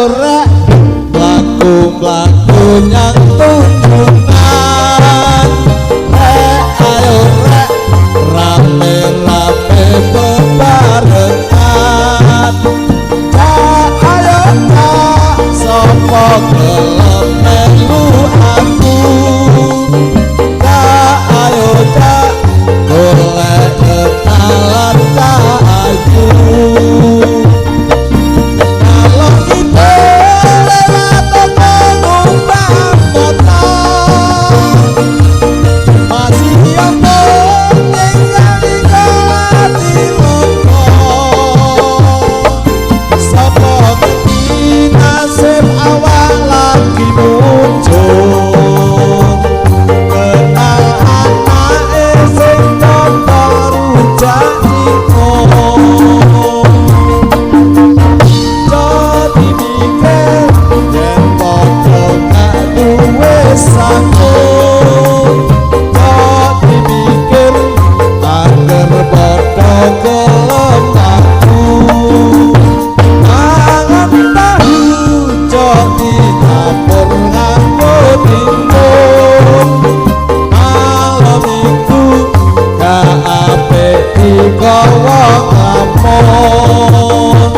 rek mlaku-mlaku nyang tunjungan ayo rek rame-rame bebarengan ayo tak sapa gelem melu aku ayo tak golek kenalan tak ayu kalau kita lewat pengubah kota masih yang tinggal di hati loko sapa ngerti nasib awak lagi muncul kenal anake sing tombol rujak nikung jadi mikir yen padha gak duwe sangkung jadi mikir anger padha gelem aku mangan tahu jadi dapur nganggo timbun malam minggu gak apik digawa nglamun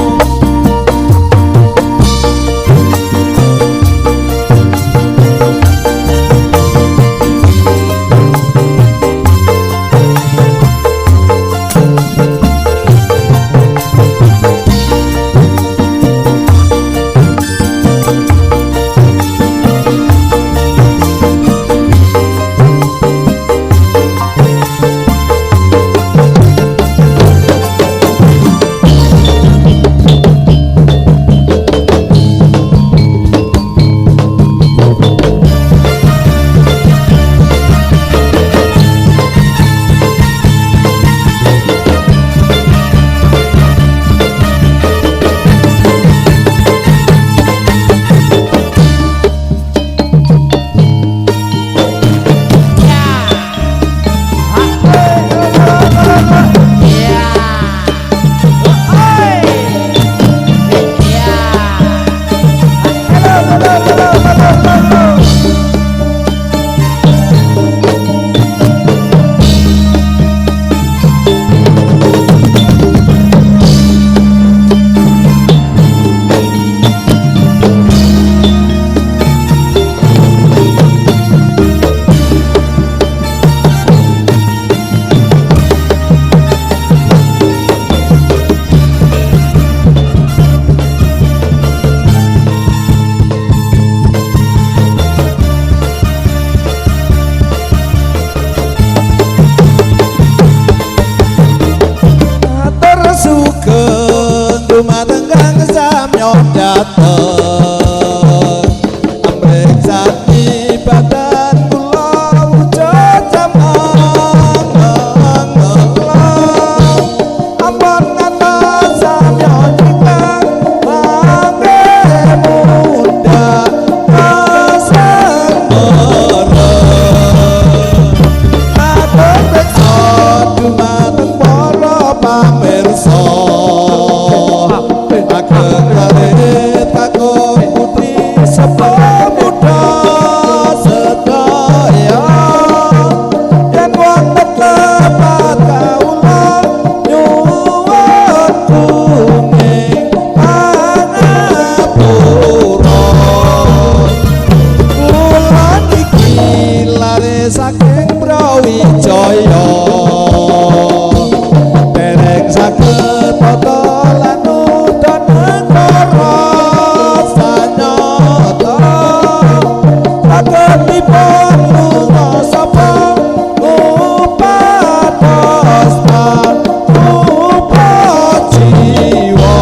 sugeng dumateng kang samya dateng amrih sati badan kula wujud jamang ampun ngantos samya nyikang mangke muda kasembara atur beksa dumateng para pamirsa ageng kalit kakung putri sapa muda sedaya yen wonten lepat kawula nyuwun kuning pangapura kula niki lare saking Brawijaya dereng saged tata lan nudan negara sanyata sagedipun lunga sapa upados upajiwa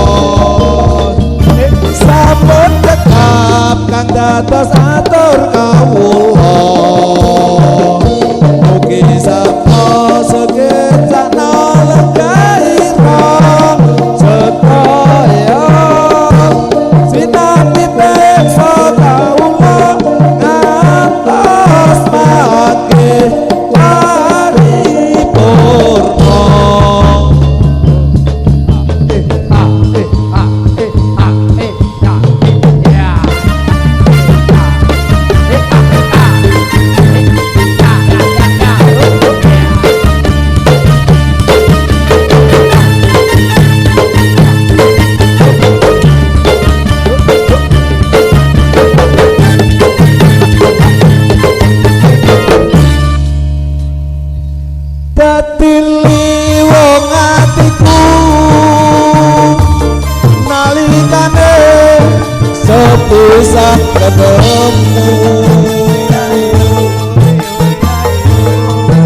sampun tetap kang dados atur kawula mugi sapa sekecana lenggahira sedaya sinambi beksa kawula ngantos mangke paripurna bisa ketemu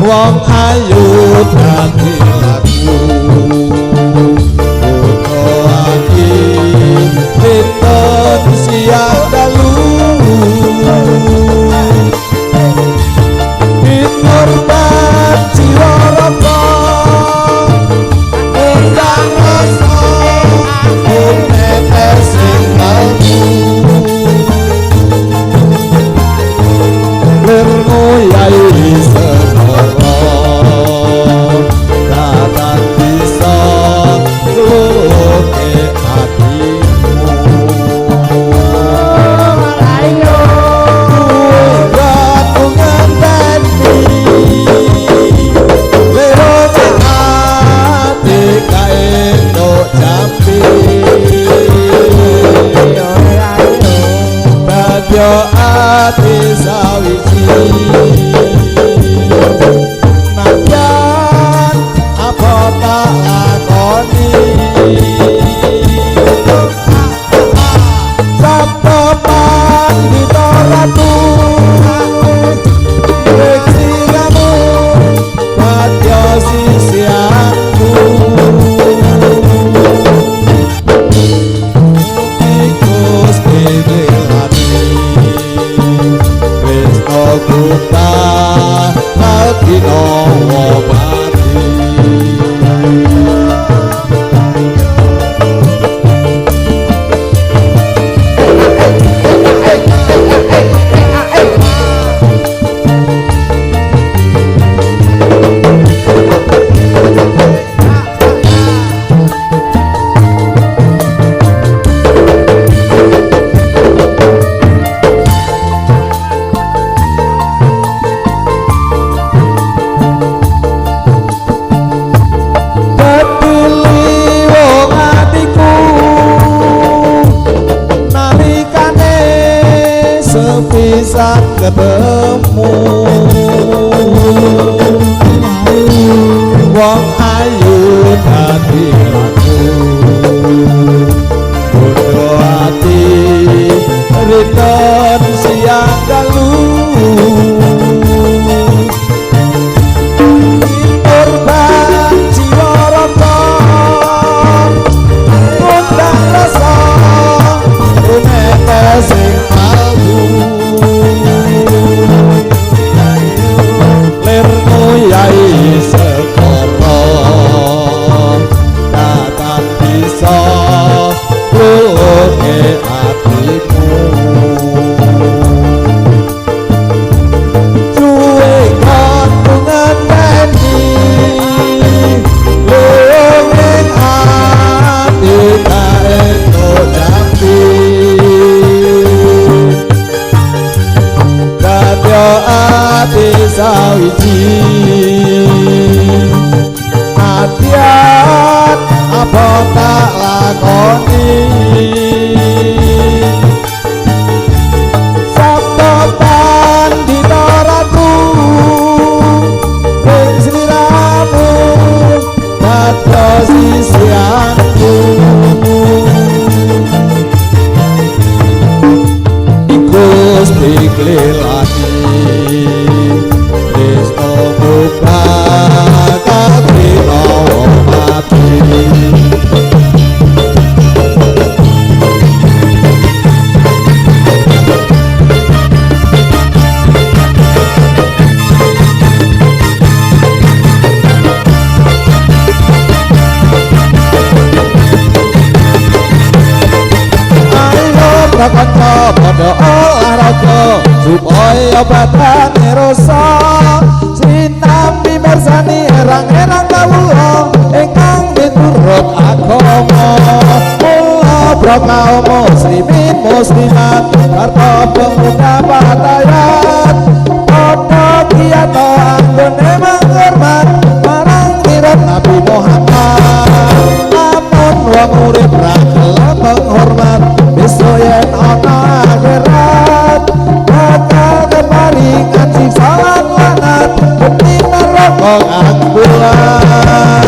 wong ayu dadi laku foto aki pinten siang dalu Korban jiwa raka undang rasa unetes sing kalbu lermu yai senara datang bisa luke hatimu ayo gatungan tani lero hati kaeno jampi bagyo ati sawiji nadyan apa tak lakoni sabto pandito ratu reksi kamu badyo sisianku ikus digelati Krishna Gupta Latino Wabati Peduli wong atiku nalikane sepisan ketemu wong ayu dadi laku bodo ati riton siang dalu korban jiwa raka undang rasa unetes sing kalbu lermu yai sekara datang bisa luke hatimu cuwe katungan tani leweng ati kaeno jampi dadya ati sawiji nadyan apa tak lakoni sabda pandita ratu ing sliramu dadya sisianku ikus diklelani Krishna Gupta Katrina Wabati prakanca pada olahraga supaya badane rasa sinambi mirsani erang-erang kawula ingkang miturut agama mula brakaum muslimin muslimat karta pemuda patayat padha kiyata anggone menghormat marang kirang Nabi Muhammad lamun wong urip ra gelem menghormat besok yen ana akhirat bakal keparingan siksa lan lanat bukti neraka ambulan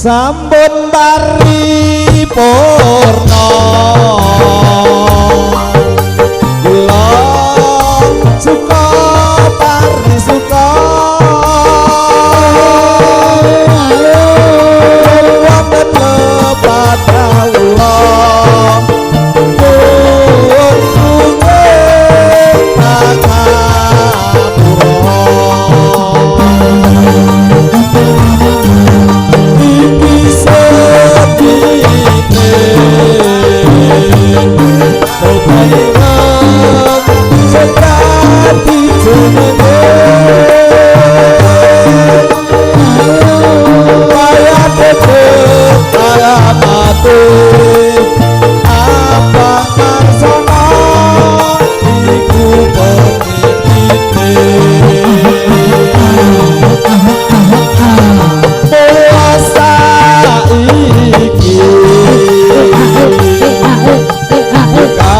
Sampun paripurna kula suka parisuka wonten lepat kawula nuwun sugeng pangapura iki sedine kebayang sekati jenenge kaya tetep kaya mati apa marsana iku penitine puasa iki buka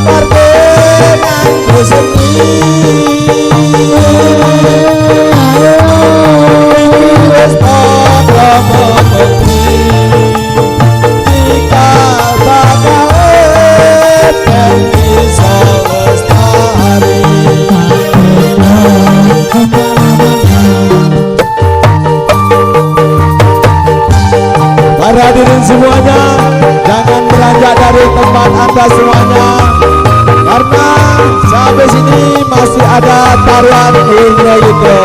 parke nganggo seni iki wis padha memberi jika bakal ben iso lestari. Para hadirin semuanya, jangan beranjak dari tempat Anda semuanya, karena sampai sini masih ada taruhan hingga itu.